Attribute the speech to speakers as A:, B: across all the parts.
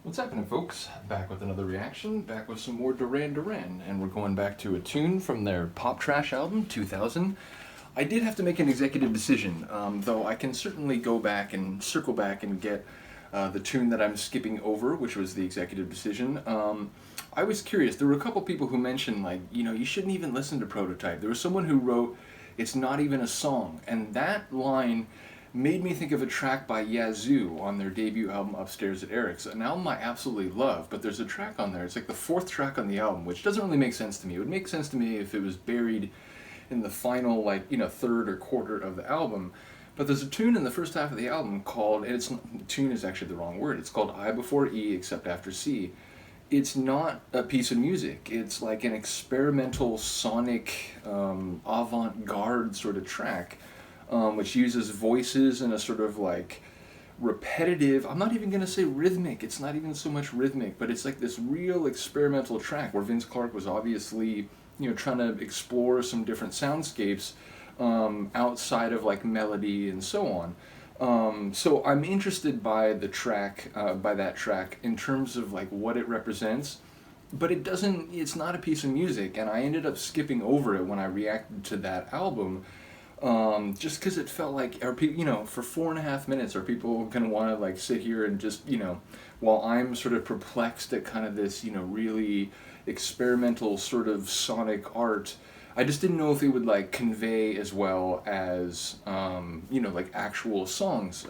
A: What's happening, folks? Back with another reaction, back with some more Duran Duran, and we're going back to a tune from their Pop Trash album, 2000. I did have to make an executive decision, though I can certainly go back and circle back and get the tune that I'm skipping over, which was the executive decision. I was curious. There were a couple people who mentioned, like, you shouldn't even listen to Prototype. There was someone who wrote, it's not even a song, and that line made me think of a track by Yazoo on their debut album Upstairs at Eric's, an album I absolutely love, but there's a track on there. It's like the fourth track on the album, which doesn't really make sense to me. It would make sense to me if it was buried in the final, like, third or quarter of the album. But there's a tune in the first half of the album called, and it's tune is actually the wrong word. It's called I before E except after C. It's not a piece of music. It's like an experimental sonic avant-garde sort of track, which uses voices in a sort of like repetitive, I'm not even going to say rhythmic, it's not even so much rhythmic, but it's like this real experimental track where Vince Clarke was obviously, trying to explore some different soundscapes outside of like melody and so on. So I'm interested by the track, by that track in terms of like what it represents, but it's not a piece of music, and I ended up skipping over it when I reacted to that album, just because it felt like, for 4.5 minutes, are people gonna want to like sit here and just, while I'm sort of perplexed at kind of this, really experimental sort of sonic art. I just didn't know if it would like convey as well as, like actual songs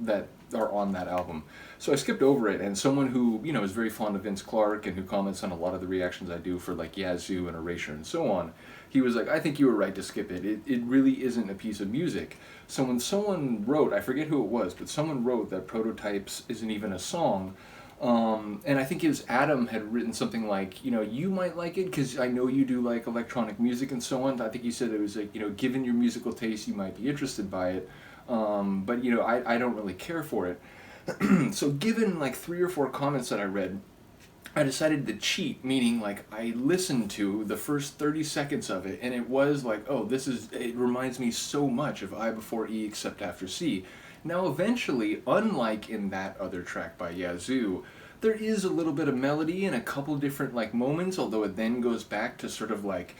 A: that are on that album. So I skipped over it, and someone who, is very fond of Vince Clarke and who comments on a lot of the reactions I do for like Yazoo and Erasure and so on, he was like, I think you were right to skip it. It really isn't a piece of music. So when someone wrote, I forget who it was, but someone wrote that Prototypes isn't even a song, and I think it was Adam had written something like, you might like it because I know you do like electronic music and so on. I think he said it was like, given your musical taste, you might be interested by it, but I don't really care for it. So given like 3 or 4 comments that I read, I decided to cheat, meaning like I listened to the first 30 seconds of it, and it was like, oh, it reminds me so much of I before E except after C. Now, eventually, unlike in that other track by Yazoo, there is a little bit of melody and a couple different like moments, although it then goes back to sort of like,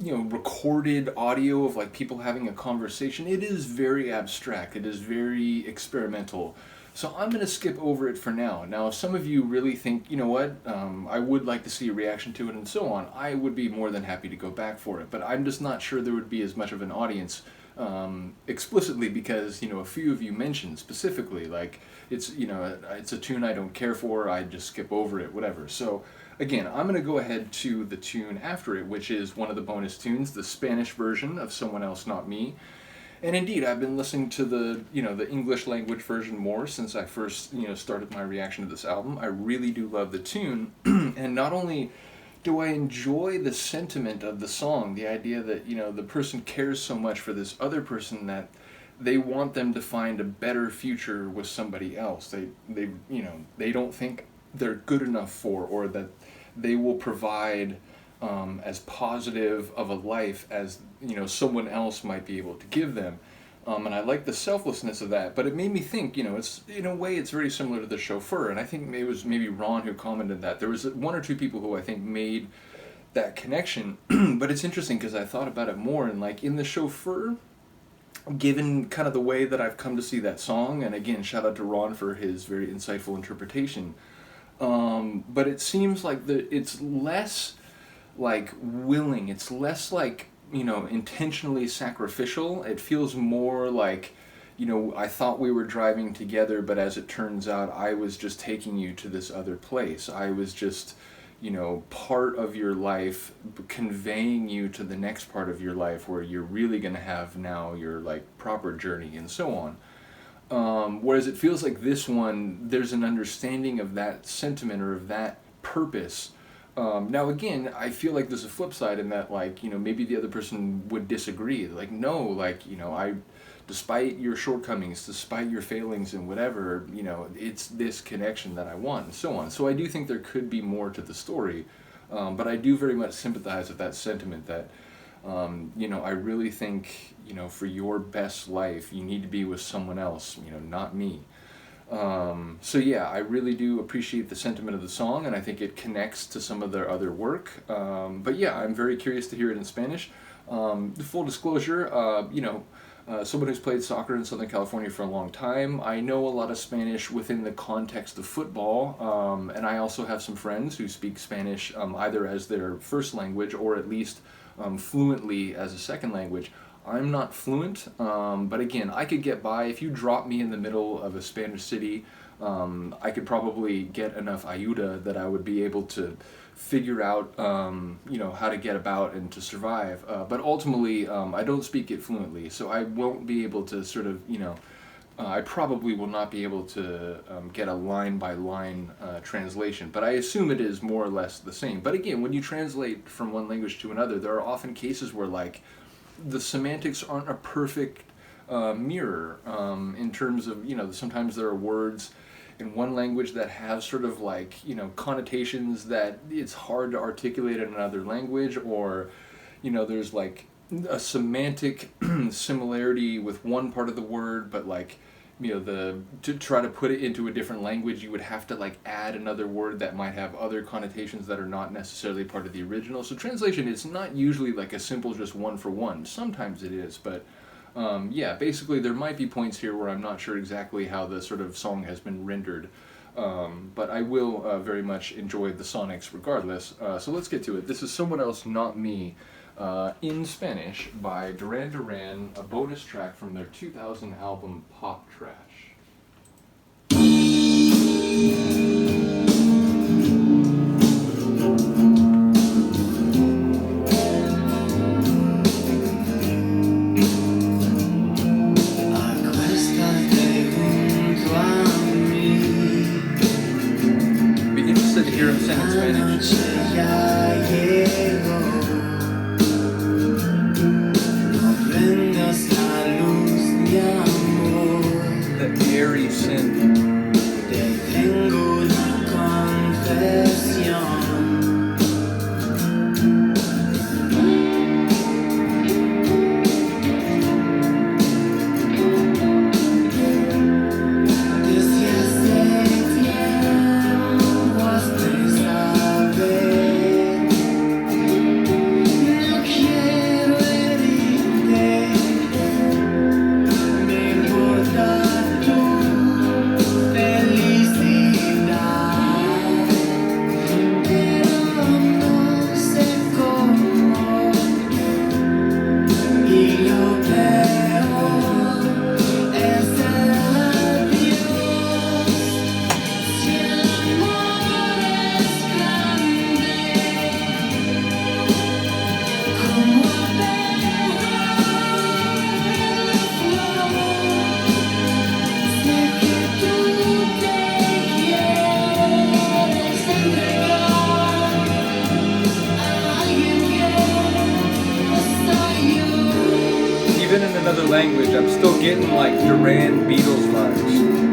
A: recorded audio of like people having a conversation. It is very abstract. It is very experimental. So I'm going to skip over it for now. Now, if some of you really think, what, I would like to see a reaction to it and so on, I would be more than happy to go back for it. But I'm just not sure there would be as much of an audience, explicitly, because, a few of you mentioned specifically, like, it's a tune I don't care for, I just skip over it, whatever. So again, I'm going to go ahead to the tune after it, which is one of the bonus tunes, the Spanish version of Someone Else Not Me. And indeed, I've been listening to the English language version more since I first, started my reaction to this album. I really do love the tune, and not only do I enjoy the sentiment of the song, the idea that, the person cares so much for this other person that they want them to find a better future with somebody else. They don't think they're good enough for, or that they will provide as positive of a life as someone else might be able to give them. And I like the selflessness of that, but it made me think, it's in a way it's very similar to The Chauffeur, and I think it was maybe Ron who commented that. There was 1 or 2 people who I think made that connection, but it's interesting because I thought about it more, and like in The Chauffeur, given kind of the way that I've come to see that song, and again, shout out to Ron for his very insightful interpretation, but it seems like it's less like willing, it's less like, intentionally sacrificial. It feels more like, I thought we were driving together, but as it turns out, I was just taking you to this other place. I was just, part of your life, conveying you to the next part of your life where you're really going to have now your like proper journey and so on. Whereas it feels like this one, there's an understanding of that sentiment or of that purpose. Now again, I feel like there's a flip side in that, like, maybe the other person would disagree. Like, no, like, despite your shortcomings, despite your failings and whatever, it's this connection that I want and so on. So I do think there could be more to the story, but I do very much sympathize with that sentiment that, I really think, for your best life, you need to be with someone else, not me. So yeah, I really do appreciate the sentiment of the song, and I think it connects to some of their other work. But yeah, I'm very curious to hear it in Spanish. Full disclosure, someone who's played soccer in Southern California for a long time, I know a lot of Spanish within the context of football, and I also have some friends who speak Spanish either as their first language or at least fluently as a second language. I'm not fluent, but again, I could get by. If you drop me in the middle of a Spanish city, I could probably get enough ayuda that I would be able to figure out, how to get about and to survive. But ultimately, I don't speak it fluently, so I won't be able to sort of, I probably will not be able to get a line-by-line translation, but I assume it is more or less the same. But again, when you translate from one language to another, there are often cases where, like, the semantics aren't a perfect mirror in terms of, sometimes there are words in one language that have sort of like, connotations that it's hard to articulate in another language, or, there's like a semantic similarity with one part of the word, but like, to try to put it into a different language, you would have to like add another word that might have other connotations that are not necessarily part of the original. So translation is not usually like a simple just one for one. Sometimes it is, but basically there might be points here where I'm not sure exactly how the sort of song has been rendered. But I will very much enjoy the sonics regardless. So let's get to it. This is Someone Else Not Me in Spanish by Duran Duran, a bonus track from their 2000 album Pop Trash. Be interested to hear him sing in Spanish. Airy synth. Even in another language, I'm still getting like Duran Beatles vibes.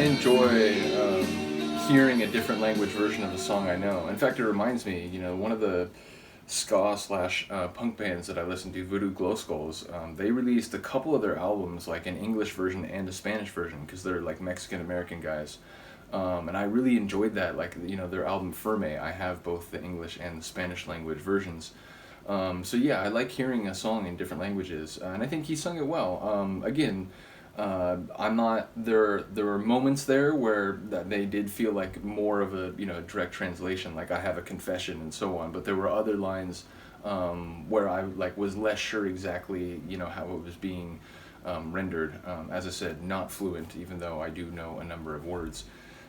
A: enjoy hearing a different language version of a song I know. In fact, it reminds me, one of the ska slash punk bands that I listen to, Voodoo Glow Skulls, they released a couple of their albums, like an English version and a Spanish version, because they're like Mexican American guys. And I really enjoyed that, like, their album Ferme. I have both the English and the Spanish language versions. So yeah, I like hearing a song in different languages, and I think he sung it well. Again, I'm not, there were moments there where that they did feel like more of a, direct translation, like I have a confession and so on, but there were other lines where I like was less sure exactly, how it was being rendered. As I said, not fluent, even though I do know a number of words.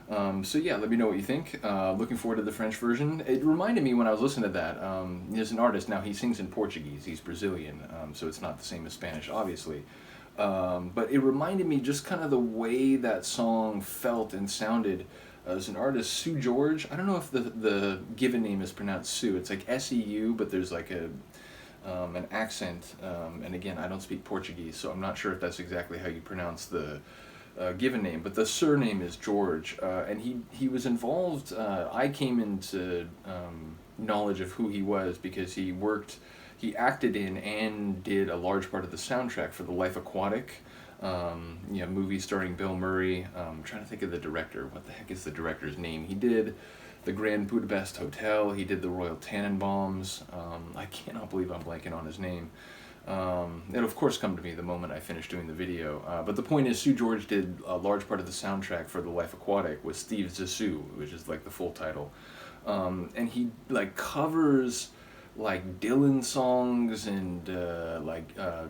A: So yeah, let me know what you think. Looking forward to the French version. It reminded me when I was listening to that, there's an artist, now he sings in Portuguese, he's Brazilian, so it's not the same as Spanish, obviously. But it reminded me just kind of the way that song felt and sounded. There's an artist, Sue George. I don't know if the given name is pronounced Sue. It's like S-E-U, but there's like an accent. And again, I don't speak Portuguese, so I'm not sure if that's exactly how you pronounce the given name. But the surname is George, and he was involved. I came into knowledge of who he was because he acted in and did a large part of the soundtrack for The Life Aquatic, movie starring Bill Murray. I'm trying to think of the director. What the heck is the director's name? He did the Grand Budapest Hotel. He did the Royal Tannenbaums. I cannot believe I'm blanking on his name. It'll of course come to me the moment I finish doing the video. But the point is, Sue George did a large part of the soundtrack for The Life Aquatic with Steve Zissou, which is like the full title. And he like covers like Dylan songs and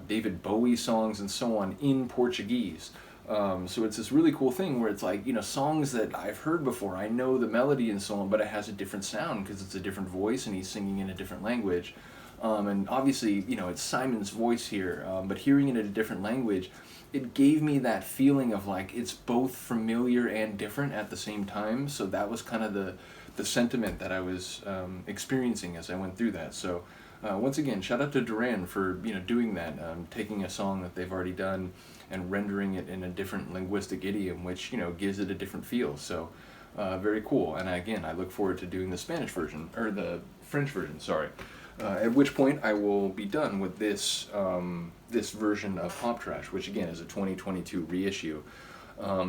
A: David Bowie songs and so on in Portuguese. So it's this really cool thing where it's like, songs that I've heard before, I know the melody and so on, but it has a different sound because it's a different voice and he's singing in a different language. And obviously, it's Simon's voice here, but hearing it in a different language, it gave me that feeling of like it's both familiar and different at the same time. So that was kind of the sentiment that I was experiencing as I went through that. So once again, shout out to Duran for doing that, taking a song that they've already done and rendering it in a different linguistic idiom, which gives it a different feel. So very cool. And again, I look forward to doing the Spanish version, or the French version, sorry. At which point I will be done with this this version of Pop Trash, which again is a 2022 reissue.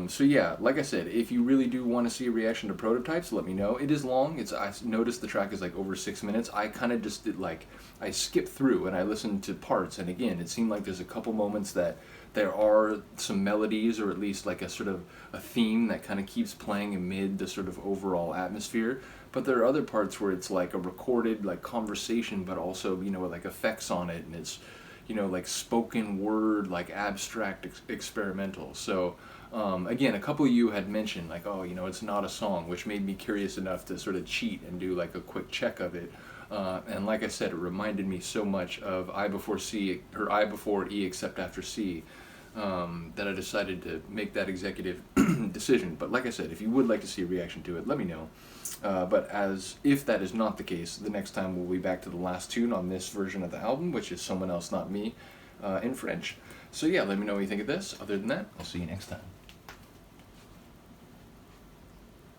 A: So yeah, like I said, if you really do want to see a reaction to Prototypes, let me know. It is long. I noticed the track is like over 6 minutes. I kind of just did I skipped through and I listened to parts, and again, it seemed like there's a couple moments that there are some melodies, or at least like a sort of a theme that kind of keeps playing amid the sort of overall atmosphere. But there are other parts where it's like a recorded like conversation, but also with like effects on it, and it's like spoken word, like abstract experimental. So again, a couple of you had mentioned like, oh, it's not a song, which made me curious enough to sort of cheat and do like a quick check of it. And like I said, it reminded me so much of I before C, or I before E except after C, that I decided to make that executive decision. But like I said, if you would like to see a reaction to it, let me know. But if that is not the case, the next time we'll be back to the last tune on this version of the album, which is Someone Else Not Me, in French. So yeah, let me know what you think of this. Other than that, I'll see you next time.